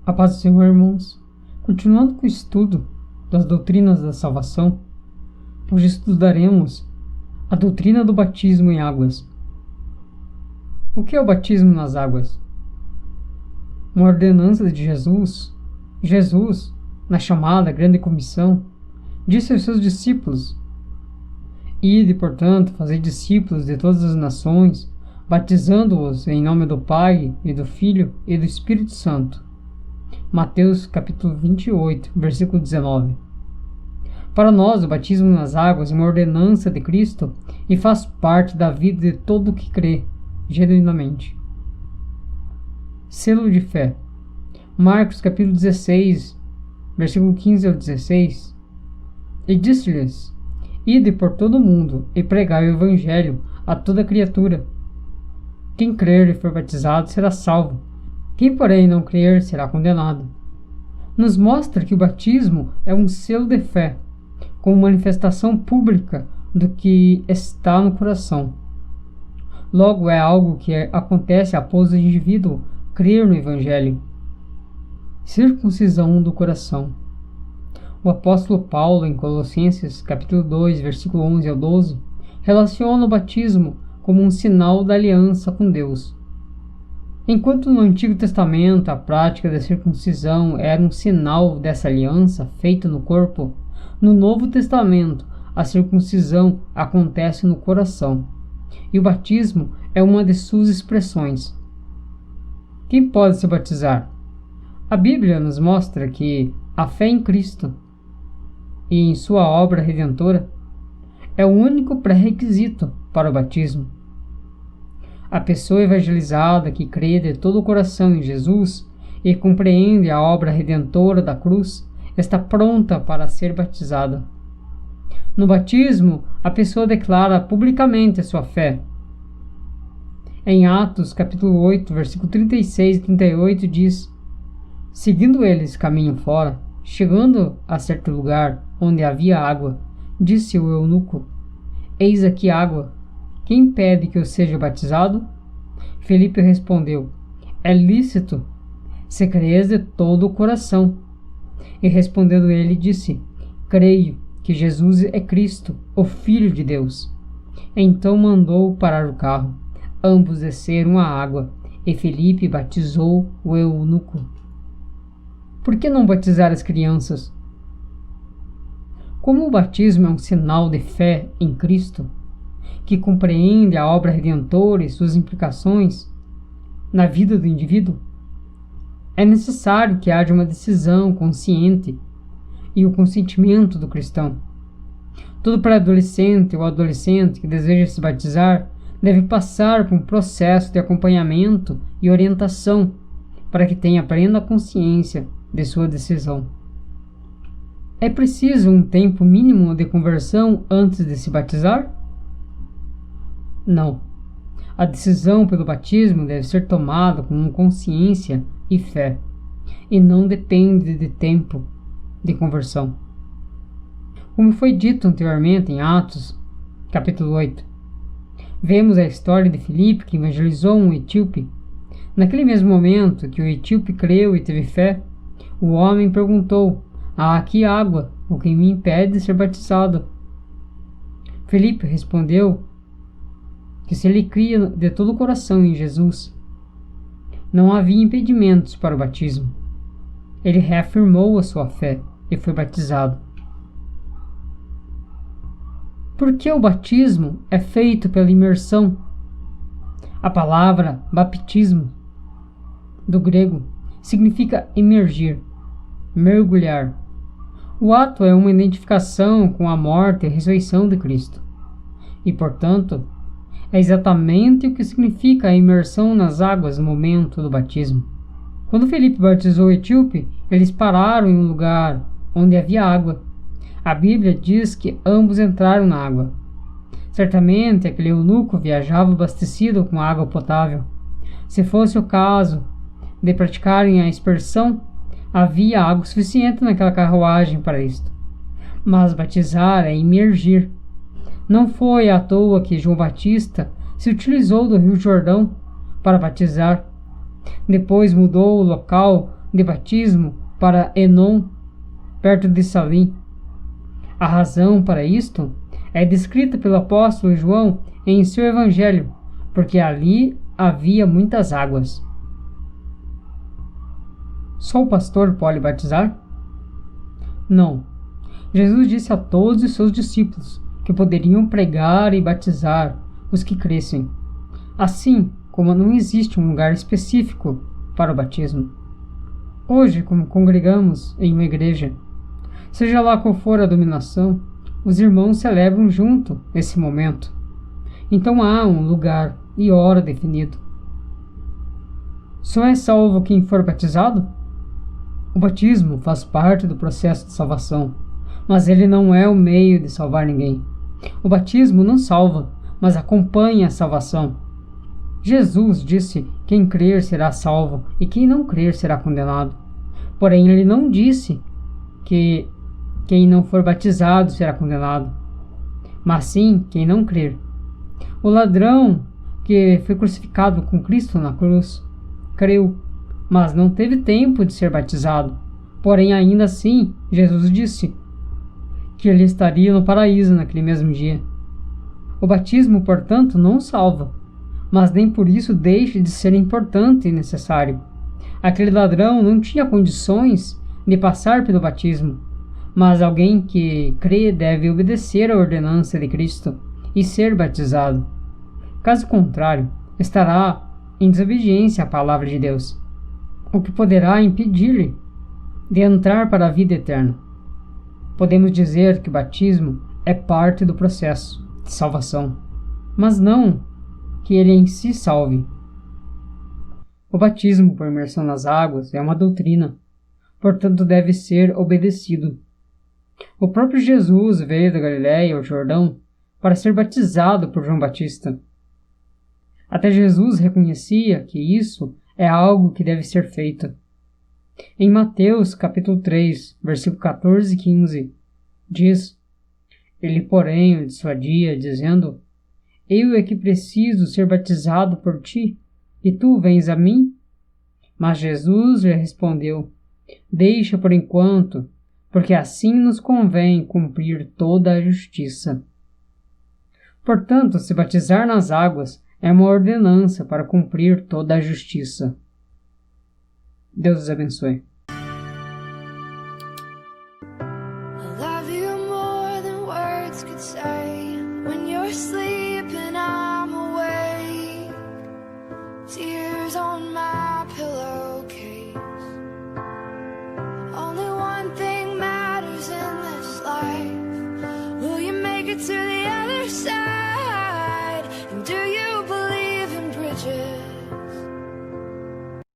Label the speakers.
Speaker 1: A paz do Senhor, irmãos. Continuando com o estudo das doutrinas da salvação, hoje estudaremos a doutrina do batismo em águas. O que é o batismo nas águas? Uma ordenança de Jesus. Jesus, na chamada Grande Comissão, disse aos seus discípulos: Ide, portanto, fazei discípulos de todas as nações, batizando-os em nome do Pai, e do Filho, e do Espírito Santo. Mateus capítulo 28, versículo 19. Para nós, o batismo nas águas é uma ordenança de Cristo e faz parte da vida de todo o que crê, genuinamente. Selo de fé. Marcos capítulo 16, versículo 15 ao 16. E disse-lhes: Ide por todo o mundo e pregai o evangelho a toda criatura. Quem crer e for batizado será salvo. Quem, porém, não crer será condenado. Nos mostra que o batismo é um selo de fé, como manifestação pública do que está no coração. Logo, é algo que acontece após o indivíduo crer no Evangelho. Circuncisão do coração. O apóstolo Paulo, em Colossenses capítulo 2, versículo 11 ao 12, relaciona o batismo como um sinal da aliança com Deus. Enquanto no Antigo Testamento a prática da circuncisão era um sinal dessa aliança feita no corpo, no Novo Testamento a circuncisão acontece no coração, e o batismo é uma de suas expressões. Quem pode se batizar? A Bíblia nos mostra que a fé em Cristo e em sua obra redentora é o único pré-requisito para o batismo. A pessoa evangelizada que crê de todo o coração em Jesus e compreende a obra redentora da cruz está pronta para ser batizada. No batismo, a pessoa declara publicamente a sua fé. Em Atos, capítulo 8, versículo 36 e 38 diz: Seguindo eles caminho fora, chegando a certo lugar onde havia água, disse o eunuco: Eis aqui água. Quem pede que eu seja batizado? Felipe respondeu: É lícito, se crês de todo o coração. E respondendo ele, disse: Creio que Jesus é Cristo, o Filho de Deus. Então mandou parar o carro. Ambos desceram à água, e Felipe batizou o eunuco. Por que não batizar as crianças? Como o batismo é um sinal de fé em Cristo, que compreende a obra redentora e suas implicações na vida do indivíduo, é necessário que haja uma decisão consciente e o consentimento do cristão. Todo pré-adolescente ou adolescente que deseja se batizar deve passar por um processo de acompanhamento e orientação para que tenha plena consciência de sua decisão. É preciso um tempo mínimo de conversão antes de se batizar? Não. A decisão pelo batismo deve ser tomada com consciência e fé, e não depende de tempo de conversão. Como foi dito anteriormente em Atos, capítulo 8, vemos a história de Filipe que evangelizou um etíope. Naquele mesmo momento que o etíope creu e teve fé, o homem perguntou: Há aqui água, o que me impede de ser batizado? Filipe respondeu que se ele cria de todo o coração em Jesus, não havia impedimentos para o batismo. Ele reafirmou a sua fé e foi batizado. Por que o batismo é feito pela imersão? A palavra baptismo, do grego, significa imergir, mergulhar. O ato é uma identificação com a morte e a ressurreição de Cristo. E, portanto, é exatamente o que significa a imersão nas águas no momento do batismo. Quando Felipe batizou o etíope, eles pararam em um lugar onde havia água. A Bíblia diz que ambos entraram na água. Certamente aquele eunuco viajava abastecido com água potável. Se fosse o caso de praticarem a aspersão, havia água suficiente naquela carruagem para isto. Mas batizar é imergir. Não foi à toa que João Batista se utilizou do Rio Jordão para batizar. Depois mudou o local de batismo para Enom, perto de Salim. A razão para isto é descrita pelo apóstolo João em seu evangelho, porque ali havia muitas águas. Só o pastor pode batizar? Não. Jesus disse a todos os seus discípulos que poderiam pregar e batizar os que crescem. Assim como não existe um lugar específico para o batismo. Hoje, como congregamos em uma igreja, seja lá qual for a denominação, os irmãos celebram junto esse momento. Então há um lugar e hora definido. Só é salvo quem for batizado? O batismo faz parte do processo de salvação, mas ele não é o meio de salvar ninguém. O batismo não salva, mas acompanha a salvação. Jesus disse: quem crer será salvo e quem não crer será condenado. Porém, ele não disse que quem não for batizado será condenado, mas sim quem não crer. O ladrão que foi crucificado com Cristo na cruz creu, mas não teve tempo de ser batizado. Porém, ainda assim, Jesus disse que ele estaria no paraíso naquele mesmo dia. O batismo, portanto, não salva, mas nem por isso deixa de ser importante e necessário. Aquele ladrão não tinha condições de passar pelo batismo, mas alguém que crê deve obedecer à ordenança de Cristo e ser batizado. Caso contrário, estará em desobediência à palavra de Deus, o que poderá impedir-lhe de entrar para a vida eterna. Podemos dizer que o batismo é parte do processo de salvação, mas não que ele em si salve. O batismo por imersão nas águas é uma doutrina, portanto deve ser obedecido. O próprio Jesus veio da Galiléia ao Jordão para ser batizado por João Batista. Até Jesus reconhecia que isso é algo que deve ser feito. Em Mateus capítulo 3, versículo 14 e 15, diz: Ele, porém, o dissuadia, dizendo: Eu é que preciso ser batizado por ti, e tu vens a mim? Mas Jesus lhe respondeu: Deixa por enquanto, porque assim nos convém cumprir toda a justiça. Portanto, se batizar nas águas é uma ordenança para cumprir toda a justiça. Deus os abençoe.
Speaker 2: Tears on my pillowcase. Only one thing matters in this life. Will you make it to the